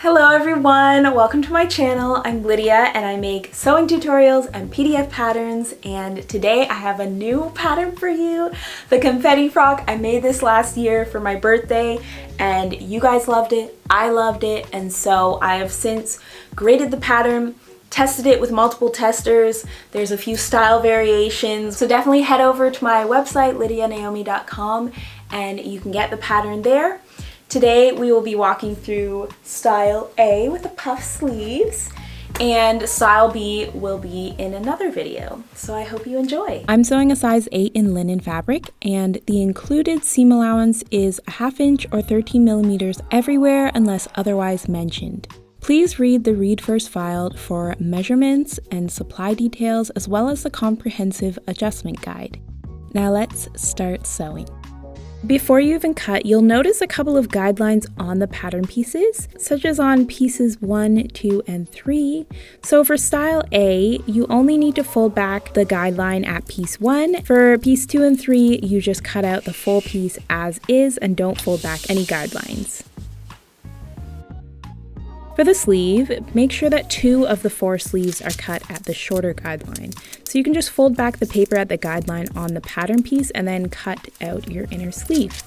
Hello everyone, welcome to my channel. I'm Lydia and I make sewing tutorials and PDF patterns, and today I have a new pattern for you, the confetti frock. I made this last year for my birthday and you guys loved it, I loved it, and so I have since graded the pattern, tested it with multiple testers. There's a few style variations, so definitely head over to my website lydianaomi.com and you can get the pattern there. Today we will be walking through style A with the puff sleeves, and style B will be in another video, so I hope you enjoy. I'm sewing a size 8 in linen fabric, and the included seam allowance is a 1/2 inch or 13 millimeters everywhere unless otherwise mentioned. Please read the Read First file for measurements and supply details, as well as the comprehensive adjustment guide. Now let's start sewing. Before you even cut, you'll notice a couple of guidelines on the pattern pieces, such as on pieces 1, 2, and 3. So for style A, you only need to fold back the guideline at piece 1. For piece 2 and 3, you just cut out the full piece as is and don't fold back any guidelines. For the sleeve, make sure that 2 of the 4 sleeves are cut at the shorter guideline. So you can just fold back the paper at the guideline on the pattern piece and then cut out your inner sleeve.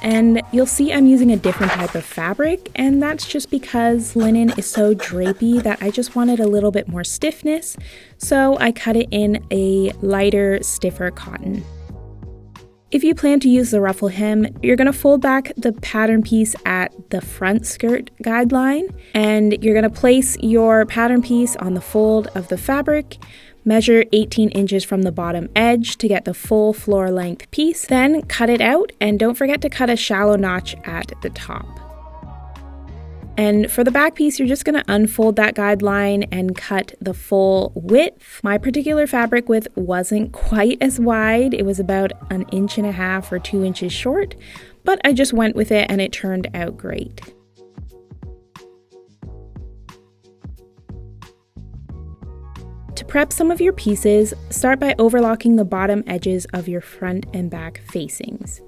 And you'll see I'm using a different type of fabric, and that's just because linen is so drapey that I just wanted a little bit more stiffness. So I cut it in a lighter, stiffer cotton. If you plan to use the ruffle hem, you're going to fold back the pattern piece at the front skirt guideline, and you're going to place your pattern piece on the fold of the fabric, measure 18 inches from the bottom edge to get the full floor length piece, then cut it out, and don't forget to cut a shallow notch at the top. And for the back piece, you're just going to unfold that guideline and cut the full width. My particular fabric width wasn't quite as wide. It was about 1.5 inches or 2 inches short, but I just went with it and it turned out great. To prep some of your pieces, start by overlocking the bottom edges of your front and back facings.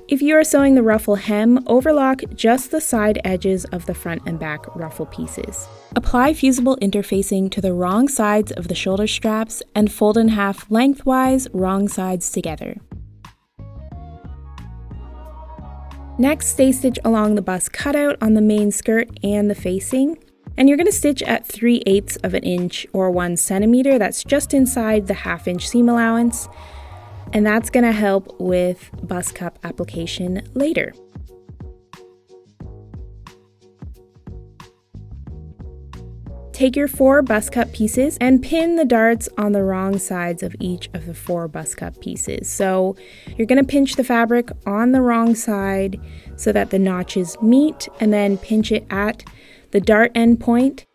If you are sewing the ruffle hem, overlock just the side edges of the front and back ruffle pieces. Apply fusible interfacing to the wrong sides of the shoulder straps and fold in half lengthwise, wrong sides together. Next, stay stitch along the bust cutout on the main skirt and the facing. And you're going to stitch at 3/8 of an inch or 1 centimeter. That's just inside the 1/2 inch seam allowance. And that's going to help with bust cup application later. Take your 4 bust cup pieces and pin the darts on the wrong sides of each of the 4 bust cup pieces. So you're going to pinch the fabric on the wrong side so that the notches meet, and then pinch it at the dart end point.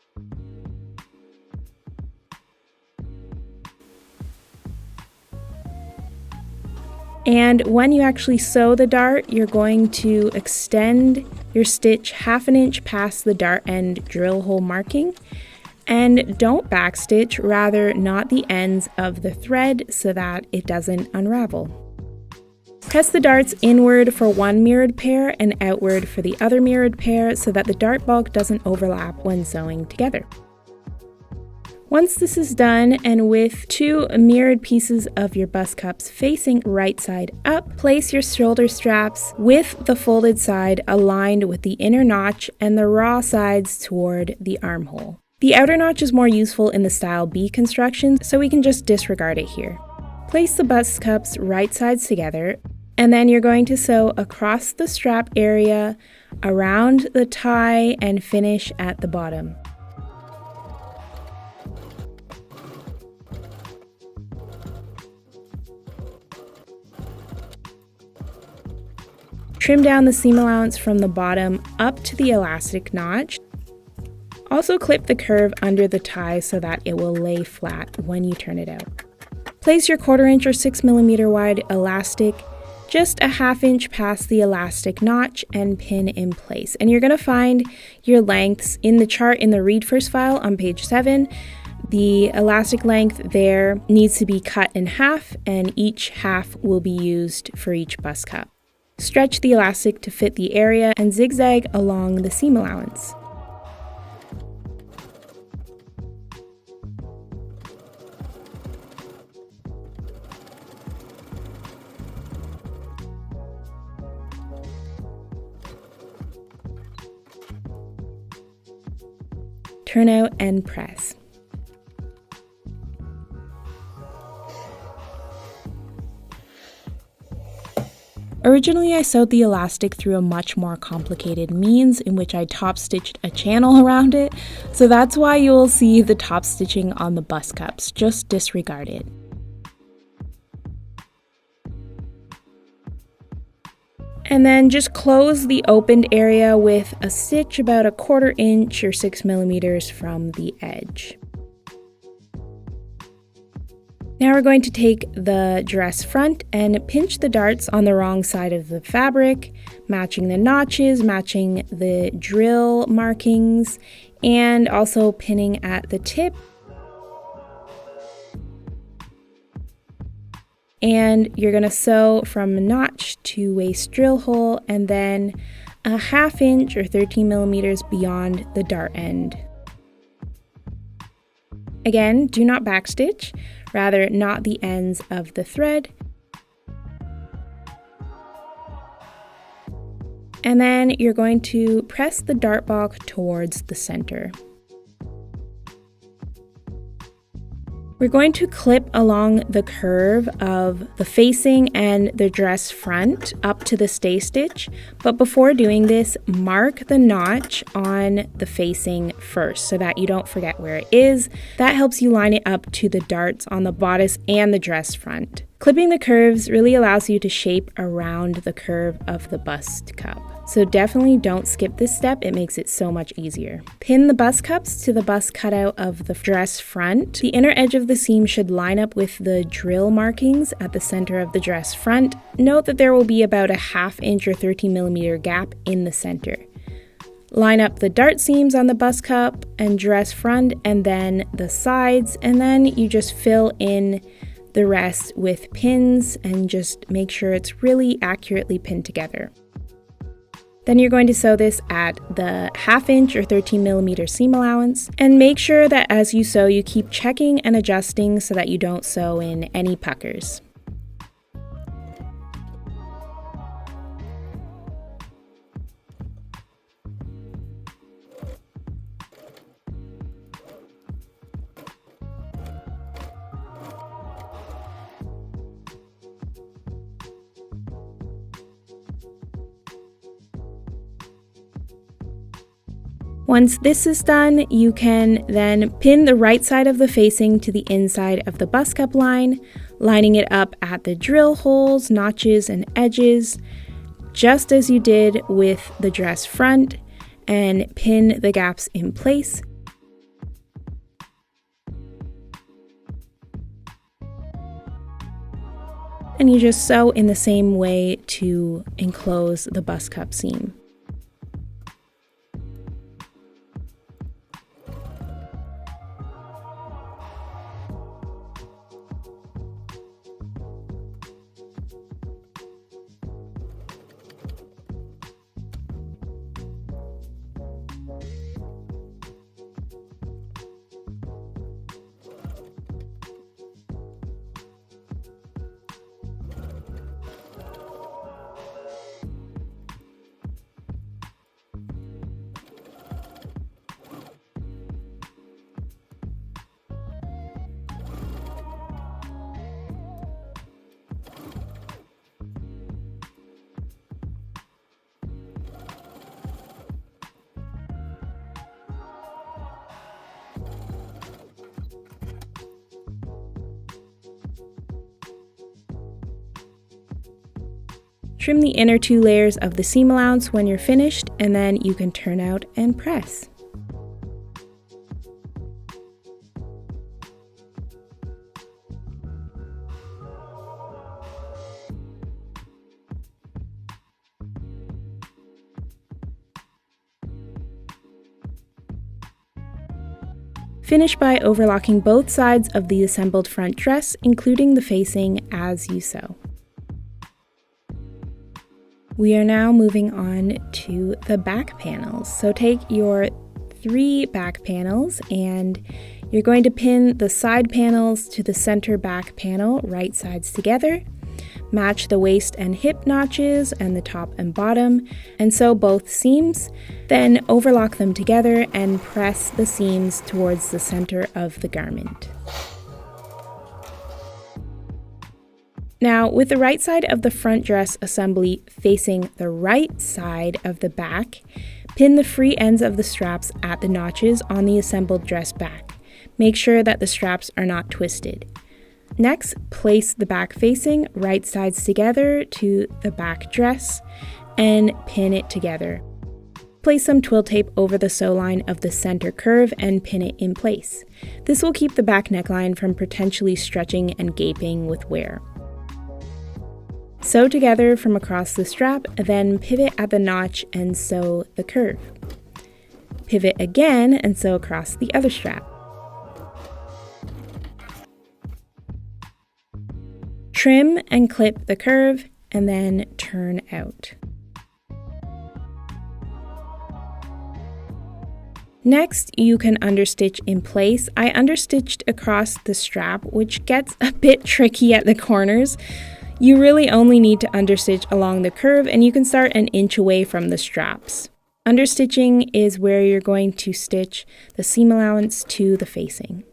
And when you actually sew the dart, you're going to extend your stitch 1/2 inch past the dart end drill hole marking. And don't backstitch, rather knot the ends of the thread so that it doesn't unravel. Press the darts inward for one mirrored pair and outward for the other mirrored pair so that the dart bulk doesn't overlap when sewing together. Once this is done, and with 2 mirrored pieces of your bust cups facing right side up, place your shoulder straps with the folded side aligned with the inner notch and the raw sides toward the armhole. The outer notch is more useful in the style B construction, so we can just disregard it here. Place the bust cups right sides together, and then you're going to sew across the strap area, around the tie, and finish at the bottom. Trim down the seam allowance from the bottom up to the elastic notch. Also clip the curve under the tie so that it will lay flat when you turn it out. Place your 1/4 inch or 6 millimeter wide elastic just a 1/2 inch past the elastic notch and pin in place. And you're going to find your lengths in the chart in the Read First file on page 7. The elastic length there needs to be cut in half, and each half will be used for each bust cup. Stretch the elastic to fit the area and zigzag along the seam allowance. turn out and press. Originally, I sewed the elastic through a much more complicated means in which I top stitched a channel around it, so that's why you'll see the top stitching on the bust cups. Just disregard it. And then just close the opened area with a stitch about 1/4 inch or 6 millimeters from the edge. Now we're going to take the dress front and pinch the darts on the wrong side of the fabric, matching the notches, matching the drill markings, and also pinning at the tip. And you're going to sew from notch to waist drill hole and then 1/2 inch or 13 millimeters beyond the dart end. Again, do not backstitch, rather knot the ends of the thread. And then you're going to press the dart block towards the center. We're going to clip along the curve of the facing and the dress front up to the stay stitch, but before doing this, mark the notch on the facing first so that you don't forget where it is. That helps you line it up to the darts on the bodice and the dress front. Clipping the curves really allows you to shape around the curve of the bust cup. So definitely don't skip this step, it makes it so much easier. Pin the bust cups to the bust cutout of the dress front. The inner edge of the seam should line up with the drill markings at the center of the dress front. Note that there will be about 1/2 inch or 13 millimeter gap in the center. Line up the dart seams on the bust cup and dress front and then the sides, and then you just fill in the rest with pins and just make sure it's really accurately pinned together. Then you're going to sew this at the 1/2 inch or 13 millimeter seam allowance, and make sure that as you sew you keep checking and adjusting so that you don't sew in any puckers. Once this is done, you can then pin the right side of the facing to the inside of the bust cup line, lining it up at the drill holes, notches, and edges, just as you did with the dress front, and pin the gaps in place. And you just sew in the same way to enclose the bust cup seam. Trim the inner 2 layers of the seam allowance when you're finished, and then you can turn out and press. Finish by overlocking both sides of the assembled front dress, including the facing, as you sew. We are now moving on to the back panels. So take your 3 back panels and you're going to pin the side panels to the center back panel, right sides together. Match the waist and hip notches and the top and bottom, and sew both seams. Then overlock them together and press the seams towards the center of the garment. Now, with the right side of the front dress assembly facing the right side of the back, pin the free ends of the straps at the notches on the assembled dress back. Make sure that the straps are not twisted. Next, place the back facing right sides together to the back dress and pin it together. Place some twill tape over the sew line of the center curve and pin it in place. This will keep the back neckline from potentially stretching and gaping with wear. Sew together from across the strap, then pivot at the notch and sew the curve. Pivot again and sew across the other strap. Trim and clip the curve and then turn out. Next, you can understitch in place. I understitched across the strap, which gets a bit tricky at the corners. You really only need to understitch along the curve, and you can start an inch away from the straps. Understitching is where you're going to stitch the seam allowance to the facing.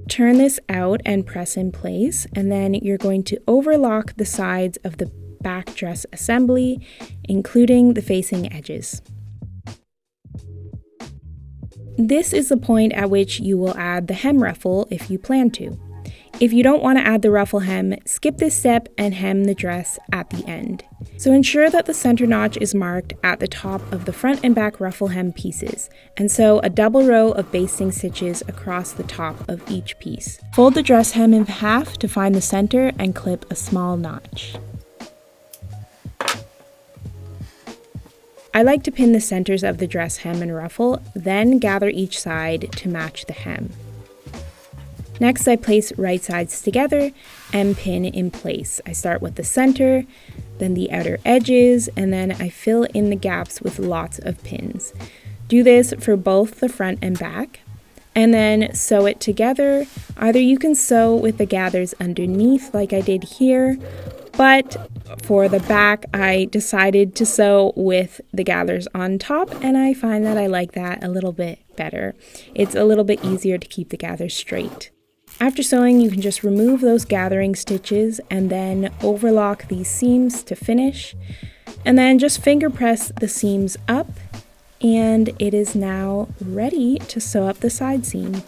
Turn this out and press in place, and then you're going to overlock the sides of the back dress assembly, including the facing edges. This is the point at which you will add the hem ruffle if you plan to. If you don't want to add the ruffle hem, skip this step and hem the dress at the end. So ensure that the center notch is marked at the top of the front and back ruffle hem pieces, and sew a double row of basting stitches across the top of each piece. Fold the dress hem in half to find the center and clip a small notch. I like to pin the centers of the dress hem and ruffle, then gather each side to match the hem. Next, I place right sides together and pin in place. I start with the center, then the outer edges, and then I fill in the gaps with lots of pins. Do this for both the front and back, and then sew it together. Either you can sew with the gathers underneath like I did here, but for the back, I decided to sew with the gathers on top, and I find that I like that a little bit better. It's a little bit easier to keep the gathers straight. After sewing, you can just remove those gathering stitches and then overlock these seams to finish, and then just finger press the seams up, and it is now ready to sew up the side seam.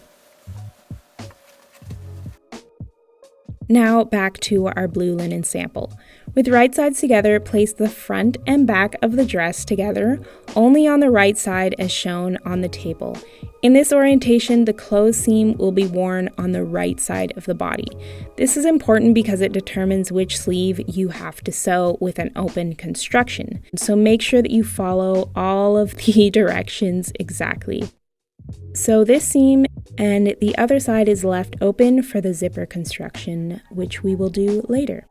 Now back to our blue linen sample. With right sides together, place the front and back of the dress together, only on the right side as shown on the table. In this orientation, the closed seam will be worn on the right side of the body. This is important because it determines which sleeve you have to sew with an open construction. So make sure that you follow all of the directions exactly. Sew this seam, and the other side is left open for the zipper construction, which we will do later.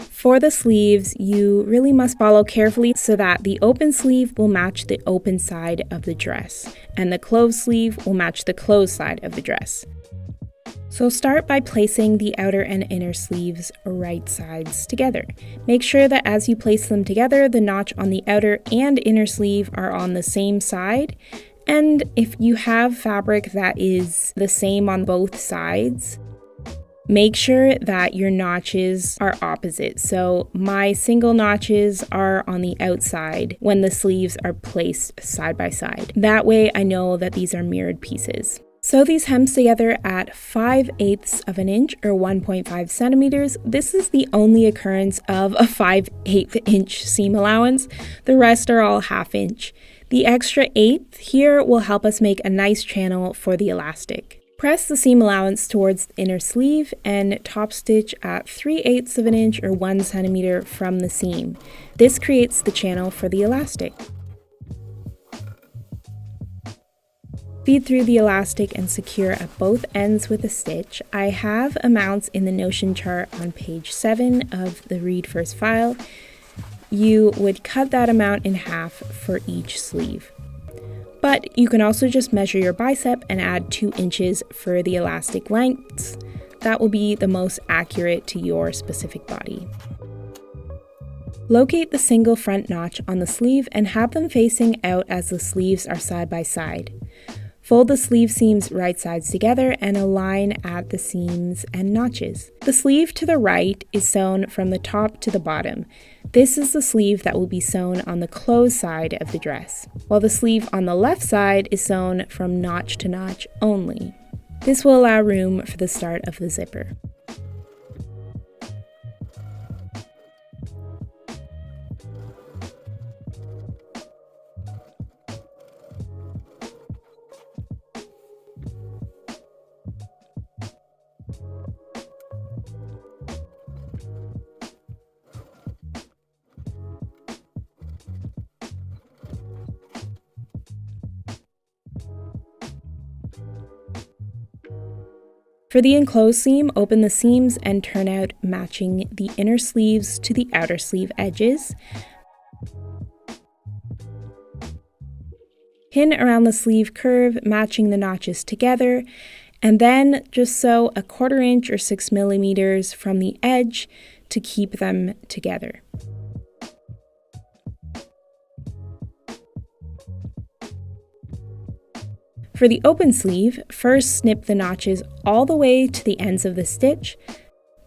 For the sleeves, you really must follow carefully so that the open sleeve will match the open side of the dress, and the closed sleeve will match the closed side of the dress. So start by placing the outer and inner sleeves right sides together. Make sure that as you place them together, the notch on the outer and inner sleeve are on the same side. And if you have fabric that is the same on both sides, make sure that your notches are opposite. So my single notches are on the outside when the sleeves are placed side by side. That way I know that these are mirrored pieces. Sew these hems together at 5/8 of an inch or 1.5 centimeters. This is the only occurrence of a 5/8 inch seam allowance. The rest are all 1/2 inch. The extra 1/8 here will help us make a nice channel for the elastic. Press the seam allowance towards the inner sleeve and top stitch at 3/8 of an inch or 1 centimeter from the seam. This creates the channel for the elastic. Feed through the elastic and secure at both ends with a stitch. I have amounts in the notion chart on page 7 of the Read First file. You would cut that amount in half for each sleeve. But you can also just measure your bicep and add 2 inches for the elastic lengths. That will be the most accurate to your specific body. Locate the single front notch on the sleeve and have them facing out as the sleeves are side by side. Fold the sleeve seams right sides together and align at the seams and notches. The sleeve to the right is sewn from the top to the bottom. This is the sleeve that will be sewn on the closed side of the dress, while the sleeve on the left side is sewn from notch to notch only. This will allow room for the start of the zipper. For the enclosed seam, open the seams and turn out matching the inner sleeves to the outer sleeve edges. Pin around the sleeve curve, matching the notches together, and then just sew a 1/4 inch or 6 millimeters from the edge to keep them together. For the open sleeve, first snip the notches all the way to the ends of the stitch,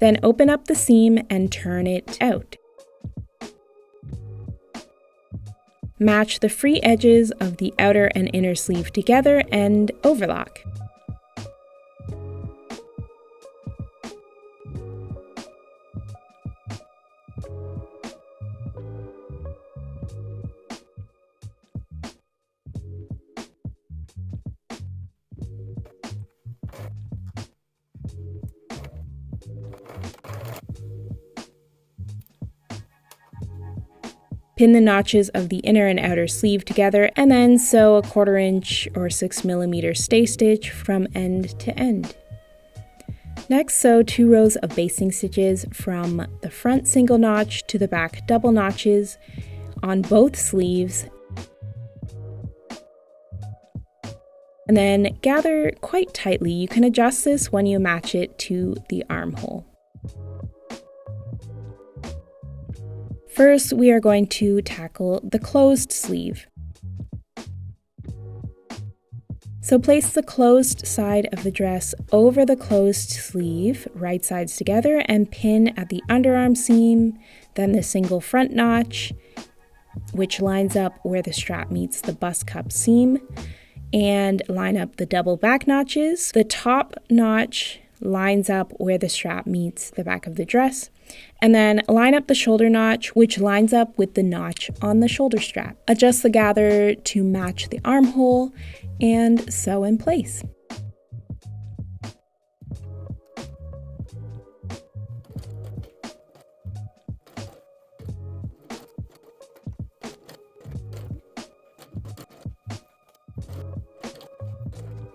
then open up the seam and turn it out. Match the free edges of the outer and inner sleeve together and overlock. Pin the notches of the inner and outer sleeve together and then sew a 1/4 inch or 6 millimeter stay stitch from end to end. Next, sew 2 rows of basting stitches from the front single notch to the back double notches on both sleeves, and then gather quite tightly. You can adjust this when you match it to the armhole. First, we are going to tackle the closed sleeve. So place the closed side of the dress over the closed sleeve, right sides together, and pin at the underarm seam, then the single front notch, which lines up where the strap meets the bust cup seam, and line up the double back notches. The top notch lines up where the strap meets the back of the dress, and then line up the shoulder notch, which lines up with the notch on the shoulder strap. Adjust the gather to match the armhole and sew in place.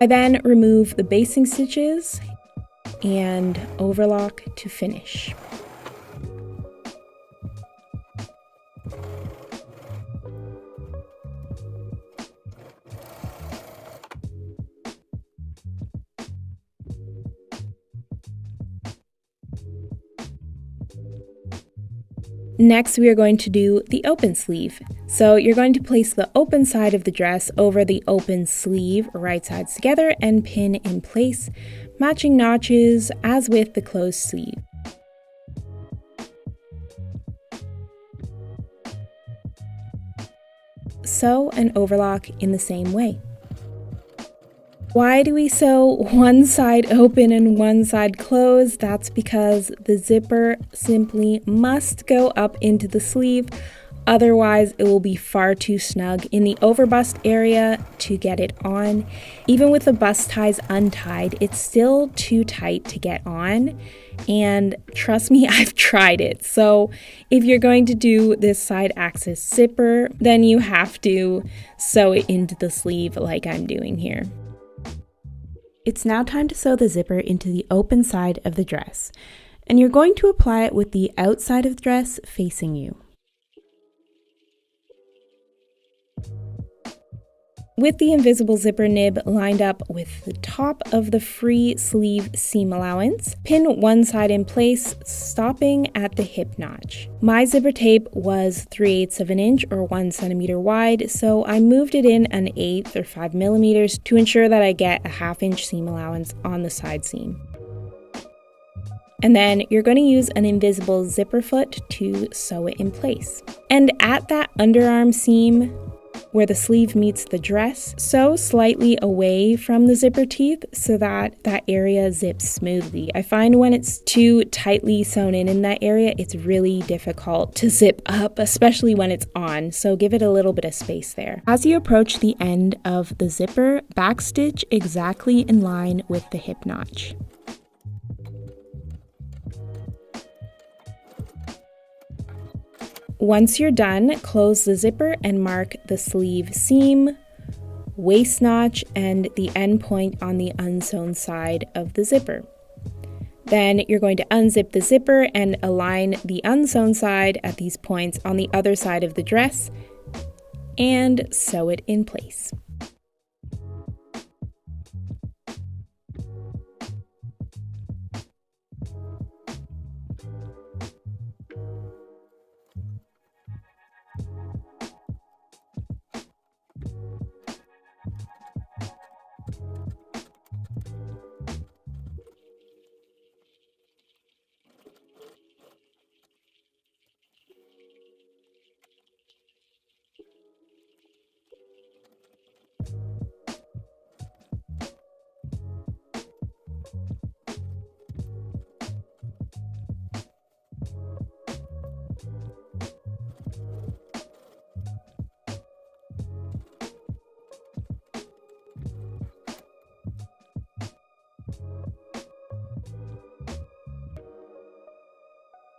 I then remove the basting stitches and overlock to finish. Next, we are going to do the open sleeve. So you're going to place the open side of the dress over the open sleeve, right sides together, and pin in place, matching notches as with the closed sleeve. Sew and overlock in the same way. Why do we sew one side open and one side closed? That's because the zipper simply must go up into the sleeve, otherwise it will be far too snug in the overbust area to get it on. Even with the bust ties untied, it's still too tight to get on, and trust me, I've tried it. So if you're going to do this side access zipper, then you have to sew it into the sleeve like I'm doing here. It's now time to sew the zipper into the open side of the dress, and you're going to apply it with the outside of the dress facing you. with the invisible zipper nib lined up with the top of the free sleeve seam allowance. Pin one side in place, stopping at the hip notch. My zipper tape was 3/8 of an inch or 1 centimeter wide, so I moved it in 1/8 or 5 millimeters to ensure that I get a 1/2 inch seam allowance on the side seam. And then you're going to use an invisible zipper foot to sew it in place. And at that underarm seam, where the sleeve meets the dress, sew slightly away from the zipper teeth so that that area zips smoothly. I find when it's too tightly sewn in that area, it's really difficult to zip up, especially when it's on, so give it a little bit of space there. As you approach the end of the zipper, backstitch exactly in line with the hip notch. Once you're done, close the zipper and mark the sleeve seam, waist notch, and the end point on the unsewn side of the zipper. Then you're going to unzip the zipper and align the unsewn side at these points on the other side of the dress and sew it in place.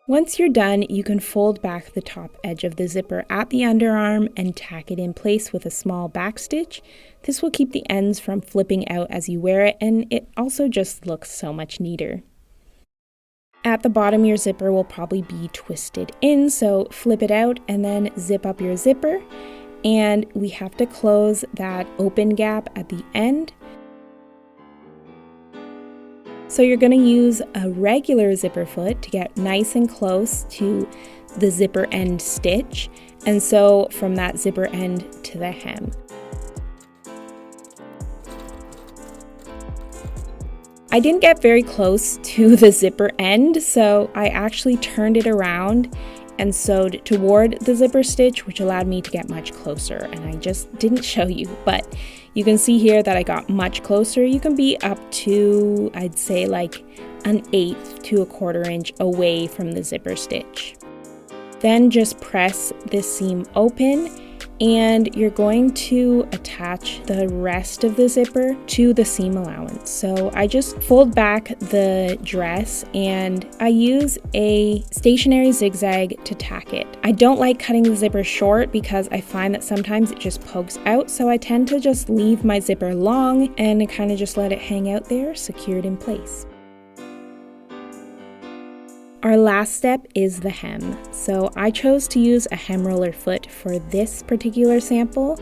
Once you're done, you can fold back the top edge of the zipper at the underarm and tack it in place with a small back stitch. This will keep the ends from flipping out as you wear it, and it also just looks so much neater. At the bottom, your zipper will probably be twisted in, so flip it out and then zip up your zipper. And we have to close that open gap at the end. So you're going to use a regular zipper foot to get nice and close to the zipper end stitch, and sew from that zipper end to the hem. I didn't get very close to the zipper end, so I actually turned it around and sewed toward the zipper stitch, which allowed me to get much closer, and I just didn't show you, but you can see here that I got much closer. You can be up to, I'd say, like 1/8 to 1/4 inch away from the zipper stitch. Then just press this seam open, and you're going to attach the rest of the zipper to the seam allowance. So I just fold back the dress and I use a stationary zigzag to tack it. I don't like cutting the zipper short because I find that sometimes it just pokes out, so I tend to just leave my zipper long and kind of just let it hang out there, secured in place. Our last step is the hem. So I chose to use a hem roller foot for this particular sample.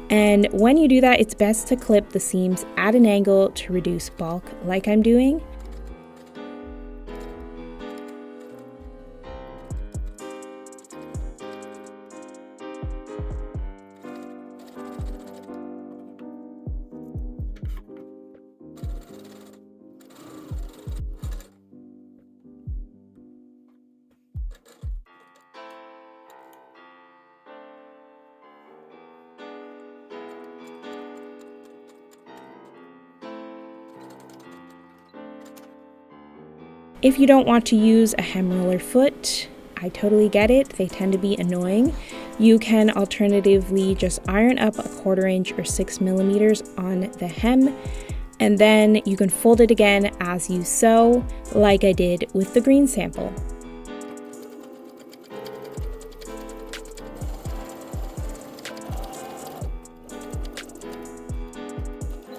And when you do that, it's best to clip the seams at an angle to reduce bulk like I'm doing. If you don't want to use a hem roller foot, I totally get it. They tend to be annoying. You can alternatively just iron up 1/4 inch or 6 millimeters on the hem, and then you can fold it again as you sew, like I did with the green sample.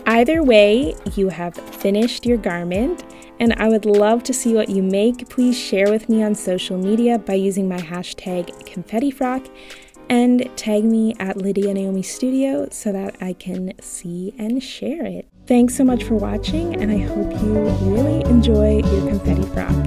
Either way, you have finished your garment, and I would love to see what you make. Please share with me on social media by using my hashtag ConfettiFrock. and tag me at Lydia Naomi Studio so that I can see and share it. Thanks so much for watching, and I hope you really enjoy your confetti frock.